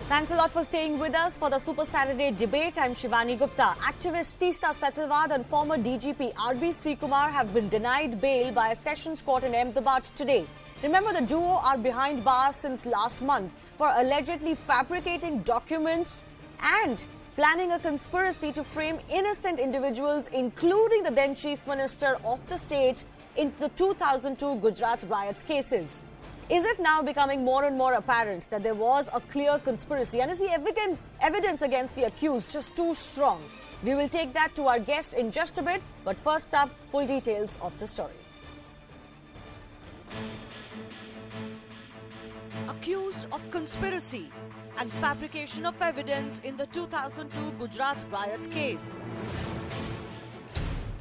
Thanks a lot for staying with us for the Super Saturday debate. I'm Shivani Gupta. Activist Teesta Setalvad and former DGP R.B. Srikumar have been denied bail by a sessions court in Ahmedabad today. Remember, the duo are behind bars since last month for allegedly fabricating documents and planning a conspiracy to frame innocent individuals, including the then Chief Minister of the state, in the 2002 Gujarat riots cases. Is it now becoming more and more apparent that there was a clear conspiracy, and is the evidence against the accused just too strong? We will take that to our guest in just a bit, but first up, full details of the story. Accused of conspiracy and fabrication of evidence in the 2002 Gujarat riots case.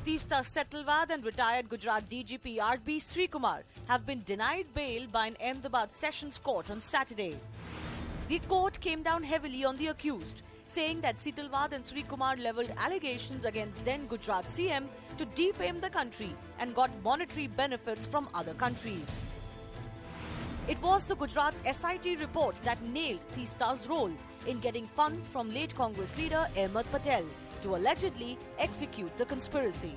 Teesta Setalvad and retired Gujarat DGP R.B. Srikumar have been denied bail by an Ahmedabad Sessions Court on Saturday. The court came down heavily on the accused, saying that Setalvad and Srikumar levelled allegations against then Gujarat CM to defame the country and got monetary benefits from other countries. It was the Gujarat SIT report that nailed Teesta's role in getting funds from late Congress leader Ahmed Patel to allegedly execute the conspiracy.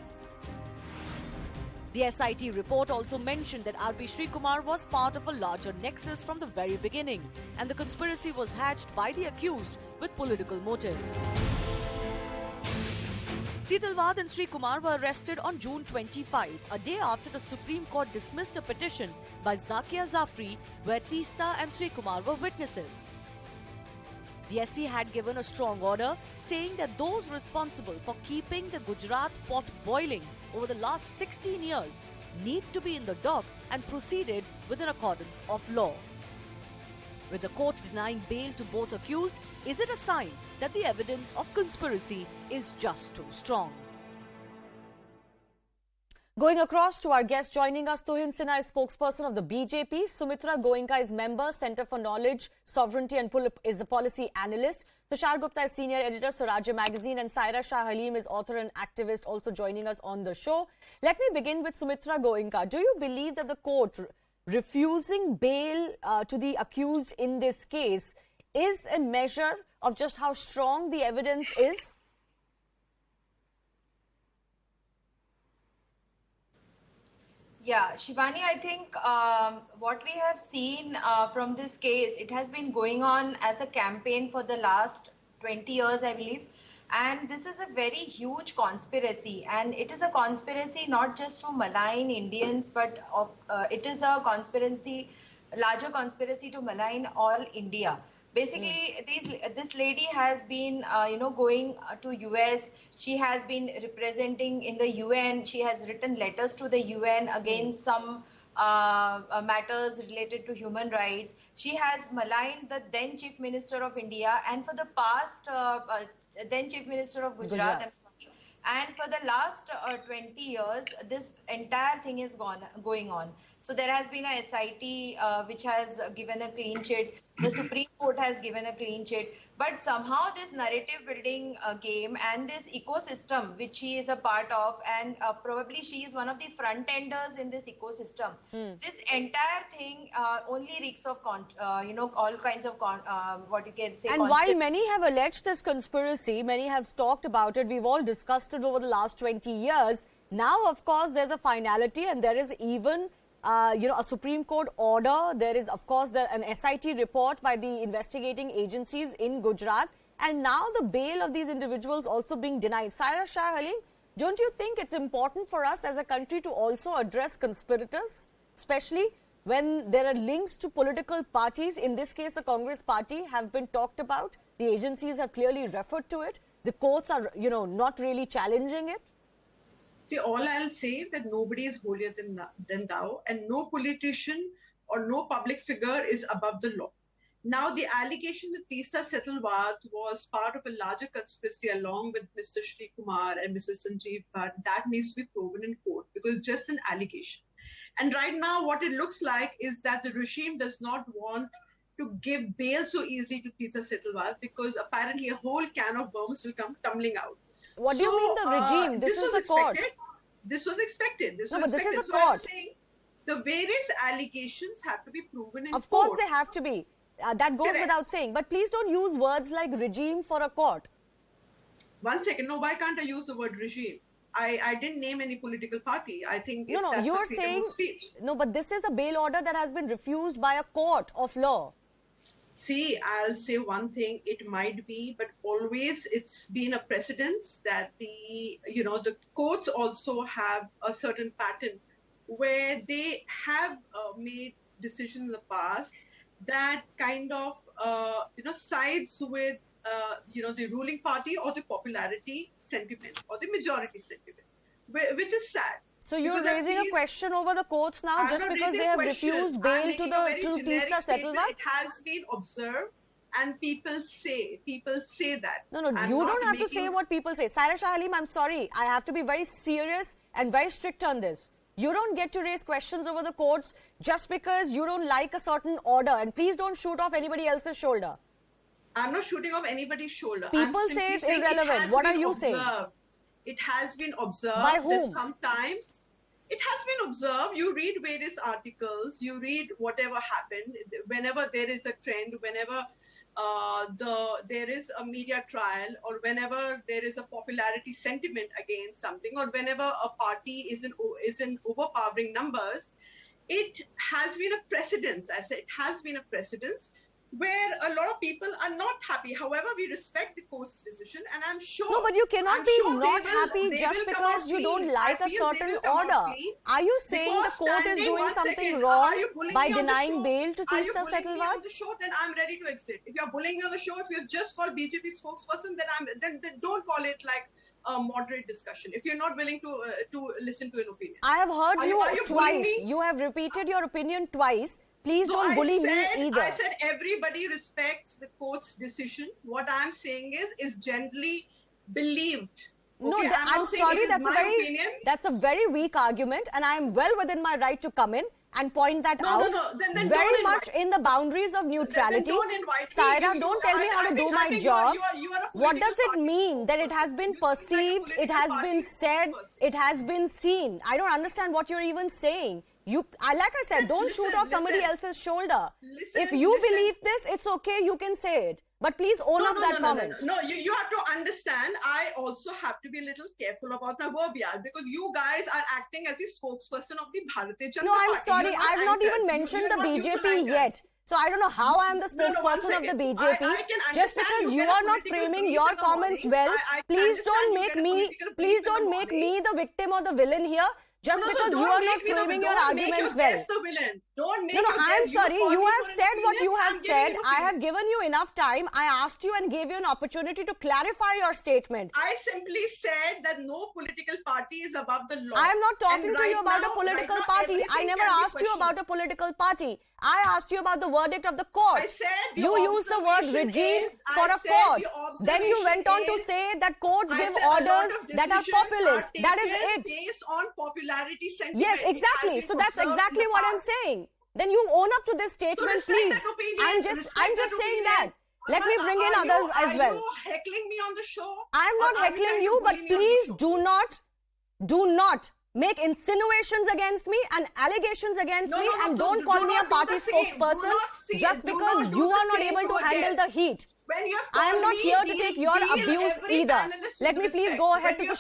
The SIT report also mentioned that R.B. Srikumar was part of a larger nexus from the very beginning, and the conspiracy was hatched by the accused with political motives. Setalvad and Srikumar were arrested on June 25, a day after the Supreme Court dismissed a petition by Zakia Zafri where Teesta and Srikumar were witnesses. The SC had given a strong order saying that those responsible for keeping the Gujarat pot boiling over the last 16 years need to be in the dock and proceeded within accordance of law. With the court denying bail to both accused, is it a sign that the evidence of conspiracy is just too strong? Going across to our guest, joining us, Tuhin Sinha is spokesperson of the BJP. Sumitra Goenka is member, Centre for Knowledge, Sovereignty and is a policy analyst. Tushar Gupta is senior editor, Swarajya magazine, and Saira Shah Halim is author and activist, also joining us on the show. Let me begin with Sumitra Goenka. Do you believe that the court refusing bail to the accused in this case is a measure of just how strong the evidence is? Yeah, Shivani, I think what we have seen from this case, it has been going on as a campaign for the last 20 years, I believe. And this is a very huge conspiracy. And it is a conspiracy not just to malign Indians, but it is a conspiracy, larger conspiracy to malign all India. Basically, this lady has been, going to US. She has been representing in the UN. She has written letters to the UN against some matters related to human rights. She has maligned the then Chief Minister of India, and for the past then Chief Minister of Gujarat. I'm sorry. And for the last 20 years, this entire thing is going on. So there has been a SIT which has given a clean chit. The Supreme Court has given a clean chit. But somehow this narrative building game and this ecosystem which she is a part of, and probably she is one of the front enders in this ecosystem. This entire thing only reeks of all kinds of what you can say. And while many have alleged this conspiracy, many have talked about it, we've all discussed it over the last 20 years. Now, of course, there's a finality, and there is even a Supreme Court order. There is, of course, an SIT report by the investigating agencies in Gujarat. And now the bail of these individuals also being denied. Saira Shah Halim, don't you think it's important for us as a country to also address conspirators, especially when there are links to political parties? In this case, the Congress party have been talked about. The agencies have clearly referred to it. The courts are, not really challenging it. See, all I'll say that nobody is holier than thou, and no politician or no public figure is above the law. Now, the allegation that Teesta Setalvad was part of a larger conspiracy along with Mr. Srikumar and Mr. Sanjeev Bhatt, that needs to be proven in court because it's just an allegation. And right now, what it looks like is that the regime does not want to give bail so easily to Teesta Setalvad because apparently a whole can of worms will come tumbling out. What do you mean the regime? This is the court. This was expected. This is the court. I'm saying the various allegations have to be proven in court. Of course they have to be. That goes Correct. without saying. But please don't use words like regime for a court. One second. No, why can't I use the word regime? I didn't name any political party. I think No, that's you're the freedom saying... of speech. No, but this is a bail order that has been refused by a court of law. See, I'll say one thing, it might be, but always it's been a precedence that the courts also have a certain pattern where they have made decisions in the past that kind of, sides with, the ruling party or the popularity sentiment or the majority sentiment, which is sad. So you're Because I raising a feel- question over the courts now I'm just not because raising they have questions. refused I'm bail to making a very the generic Teesta statement. Setalvad? It has been observed, and people say that. No, I'm you not don't have to say making- what people say. Saira Shah Halim, I'm sorry. I have to be very serious and very strict on this. You don't get to raise questions over the courts just because you don't like a certain order. And please don't shoot off anybody else's shoulder. I'm not shooting off anybody's shoulder. People I'm say simply it's saying it irrelevant. has What are been you saying? observed. It has been observed. By that whom? Sometimes it has been observed. You read various articles. You read whatever happened. Whenever there is a trend, whenever there is a media trial, or whenever there is a popularity sentiment against something, or whenever a party is in overpowering numbers, it has been a precedence. I said it has been a precedence where a lot of people are not happy. However, we respect the court's decision, and I'm sure. No, but you cannot I'm be sure not they will- happy they just will come out because you clean. don't like I a feel they certain will come out order. clean. Are you saying the Because court is standing- doing one something second, wrong are you bullying by me on the denying show? bail to Are you Teesta bullying me on Setalvad? the show? Then I'm ready to exit. If you're bullying me on the show, if you've just called BJP spokesperson, then don't call it like a moderate discussion. If you're not willing to listen to an opinion. I have heard Are you you bullying twice. me? You have repeated your opinion twice. Please So don't bully me either. I said everybody respects the court's decision. What I'm saying is generally believed. No, Okay, I'm not saying sorry. it is That's my opinion. a very weak argument, and I am well within my right to come in and point that No, no, out. no. Then very don't much invite. in the boundaries of neutrality. Then don't invite me. Saira, don't tell me how to do my job. You are a What political does it party mean that it has been You speak like a perceived, it political has party been said, spokesperson. it has been seen? I don't understand what you're even saying. Like I said, don't shoot off somebody else's shoulder. If you believe this, it's okay, you can say it. But please own up that comment. No, you have to understand, I also have to be a little careful about my verbiage because you guys are acting as the spokesperson of the Bharatiya Janata No, I'm Party. sorry, You're not I've not even anchors. mentioned You're the not BJP neutral yet. anchors. So I don't know how I am the No, one spokesperson of the second. BJP. I can Just understand because you you get a are not political framing brief your in the comments morning. well, I can please don't understand you make get a me, political brief please in the don't make morning. me the victim or the villain here. Just No, because don't you are make not me the- framing your don't make arguments your well. guest the villain. Don't make No, your I am guest- sorry. called You me have for an said what you opinion. have I'm giving said. you I have opinion. given you enough time. I asked you and gave you an opportunity to clarify your statement. I simply said that no political party is above the law. I am not talking And to you right about a now- political right now party. I everything never can be asked you questioned. about a political party. I asked you about the verdict of the court. I said the You used the word observation regime is- for I a said court. the Then you went on to observation say that courts I give said a lot orders of that are decisions populist. That is taken it. Based on popularity sentiment. Yes, It has exactly. been So that's observed in exactly the what I'm past. saying. Then you own up to this So statement, respect please. that opinion. I'm just Respect that saying opinion. that. Let me bring in others as well. Are you heckling me on the show? I'm Or not are heckling trying you, to but bully me on the please show? do not make insinuations against me and allegations against me, and don't call me a party spokesperson just because you are not able to handle the heat. When you have I am called not me, here to deal- take your deal abuse every either. panelist Let with me please respect. go When ahead to you the have